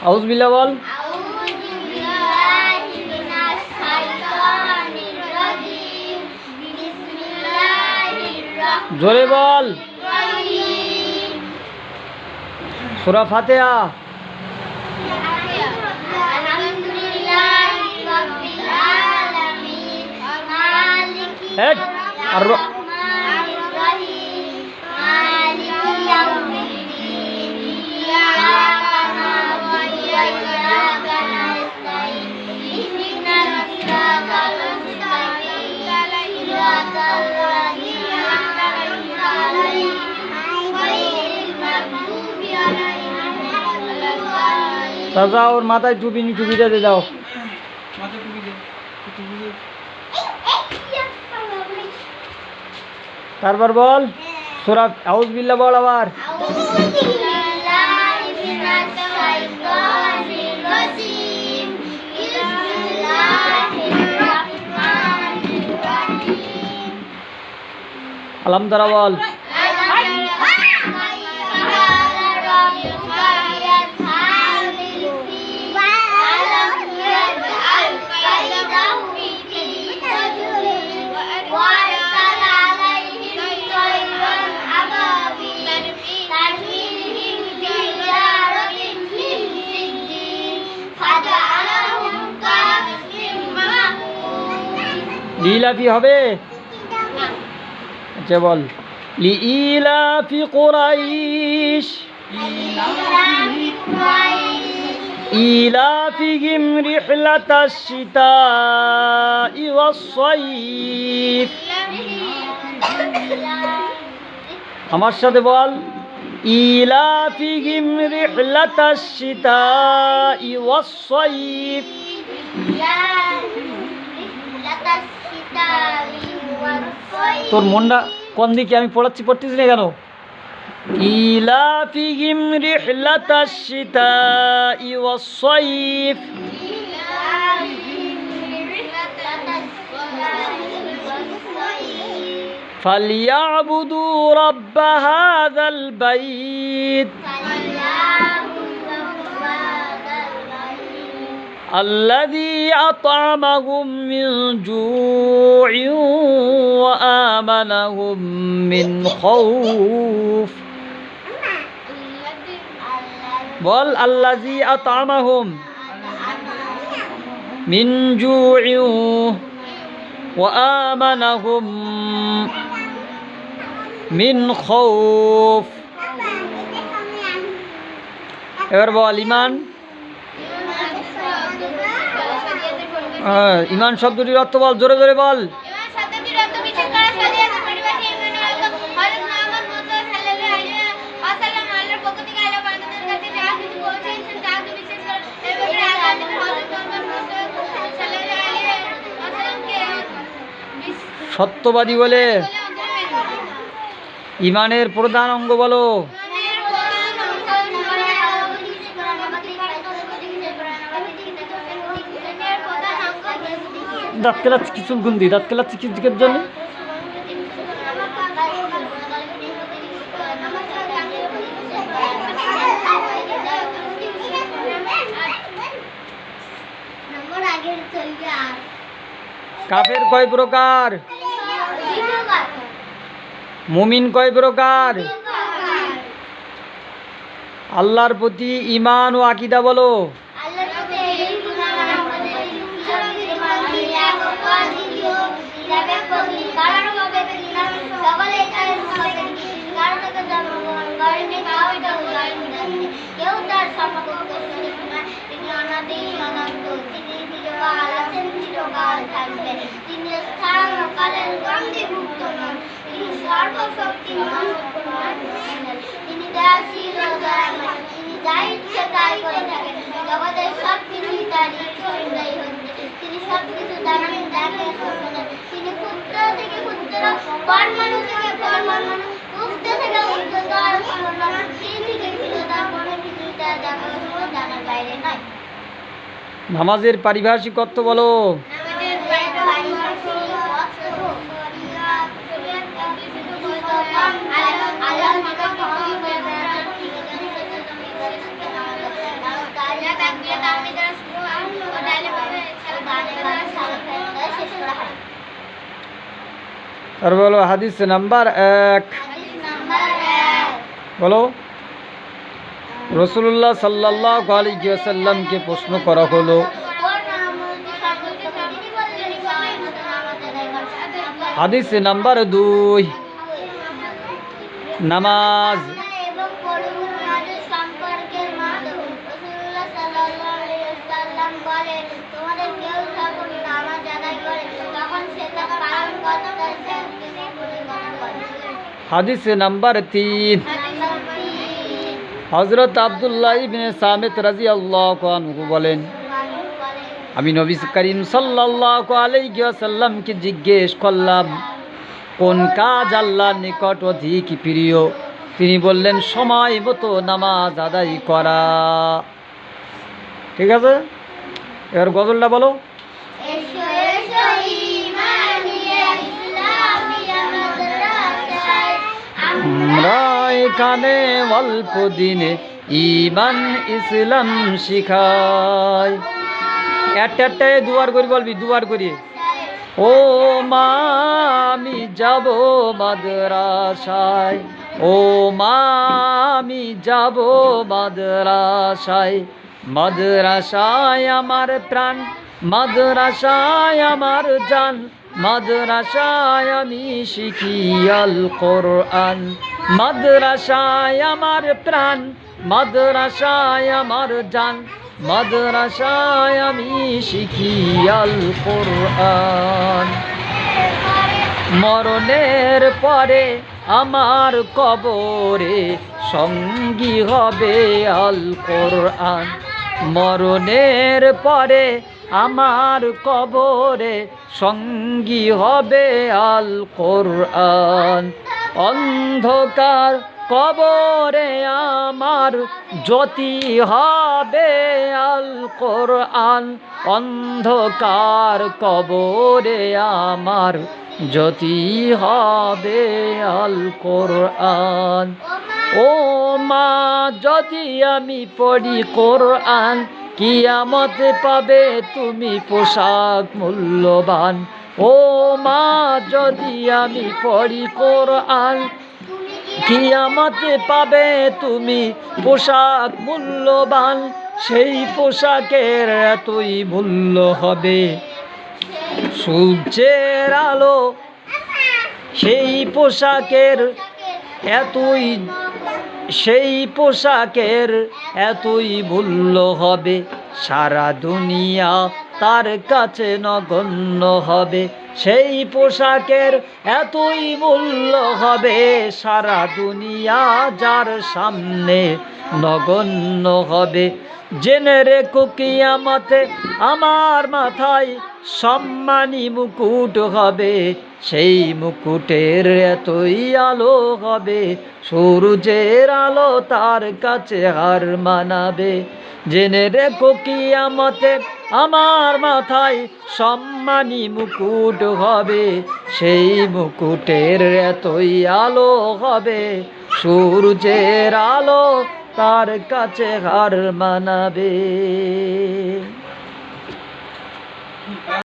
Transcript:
আউযু বিল্লাহ বল। জোরে বল। সূরা ফাতিহা। চাচা ওর মাথায় টুপিটা দিয়ে দাও। তারপর বল সূরা আউযু বিল্লাহ বল আবার। আলম তারা বল। লিলাফি হবে। আচ্ছা বল লিইলাফি কুরাইশ ইলাফিহিম রিহলাতাশ শিতাই ওয়াস সাইফ। আমার সাথে বল ইলাফিহিম রিহলাতাশ শিতাই ওয়াস সাইফ। তোর মনটা কোন দিকে? আমি পড়তেছি না কেন? ইলাফিহিম রিহলাতাশ শিতাই ওয়াস সাইফ। ফালইয়াবুদু রাব্ব হাযাল বাইত الذي أطعمهم من جوع وآمنهم من خوف بول الذي أطعمهم من جوع وآمنهم من خوف এবার বল ঈমান। ঈমান শব্দটির অর্থ বল, জোরে জোরে বল। সত্যবাদী বলে। ঈমানের প্রধান অঙ্গ বলো। দাঁত কেলাচ্ছি কিছু গুন্দি, দাঁত কেলাচ্ছি কিছুর জন্য। কাফের কয় প্রকার? মুমিন কয় প্রকার? আল্লাহর প্রতি ঈমান ও আকীদা বলো। নামাজের পারিভাষিক অর্থ বলো। আর বলো হাদিস নাম্বার 1। বলো। রাসূলুল্লাহ সাল্লাল্লাহু আলাইহি ওয়াসাল্লামকে প্রশ্ন করা হলো, হাদিস নাম্বার 2, নামাজ। হাদিস নাম্বার 3, হযরত আব্দুল্লাহ ইবনে সামিত রাদিয়াল্লাহু আনহু বলেন, আমি নবী করিম সাল্লাল্লাহু আলাইহি ওয়াসাল্লামকে জিজ্ঞেস করলাম, কোন কাজ আল্লাহর নিকট অধিক প্রিয়? তিনি বললেন, সময় মতো নামাজ আদায় করা। ঠিক আছে, এবার গজলটা বলো। আমরা এখানে অল্প দিনে ঈমান ইসলাম শিখাই। একটা দুবার করে বলবি, দুবার করে। ও মা আমি যাব মাদ্রাসায়, ও মা আমি যাব মাদ্রাসায়, মাদ্রাসায় আমার প্রাণ, মাদ্রাসায় আমার জান, মাদ্রাসায় আমি শিখি আল কোরআন, মাদ্রাসায় আমার প্রাণ, মাদ্রাসায় আমার জান, মাদ্রাসায় আমি শিখি আল কোরআন। মরণের পরে আমার কবরে সঙ্গী হবে আল কোরআন, মরণের পরে আমার কবরে সঙ্গী হবে আল কোরআন। অন্ধকার কবরে আমার জ্যোতি হবে আল কোরআন, অন্ধকার কবরে আমার জ্যোতি হবে আল কোরআন। ও মা যদি আমি পড়ি কোরআন, কিয়ামতে পাবে তুমি পোশাক মূল্যবান। ও মা যদি আমি পড়ি কোরআন, কিয়ামতে পাবে তুমি পোশাক মূল্যবান। সেই পোশাকের এতই মূল্য হবে সূর্যের আলো, সেই পোশাকের এতই, সেই পোশাকের এতই মূল্য হবে সারা দুনিয়া তার কাছে নগণ্য হবে। সেই পোশাকের এতই মূল্য হবে সারা দুনিয়া যার সামনে নগণ্য হবে। জেনে রেখো কিয়ামতে আমার মাথায় সম্মানী মুকুট হবে, সেই মুকুটের এতই আলো হবে সূর্যের আলো তার কাছে হার মানাবে। জেনে রেখো কিয়ামতে আমার মাথায় সম্মানী মুকুট হবে, সেই মুকুটের এতই আলো হবে সূর্যের আলো তার কাছে হার মানাবে।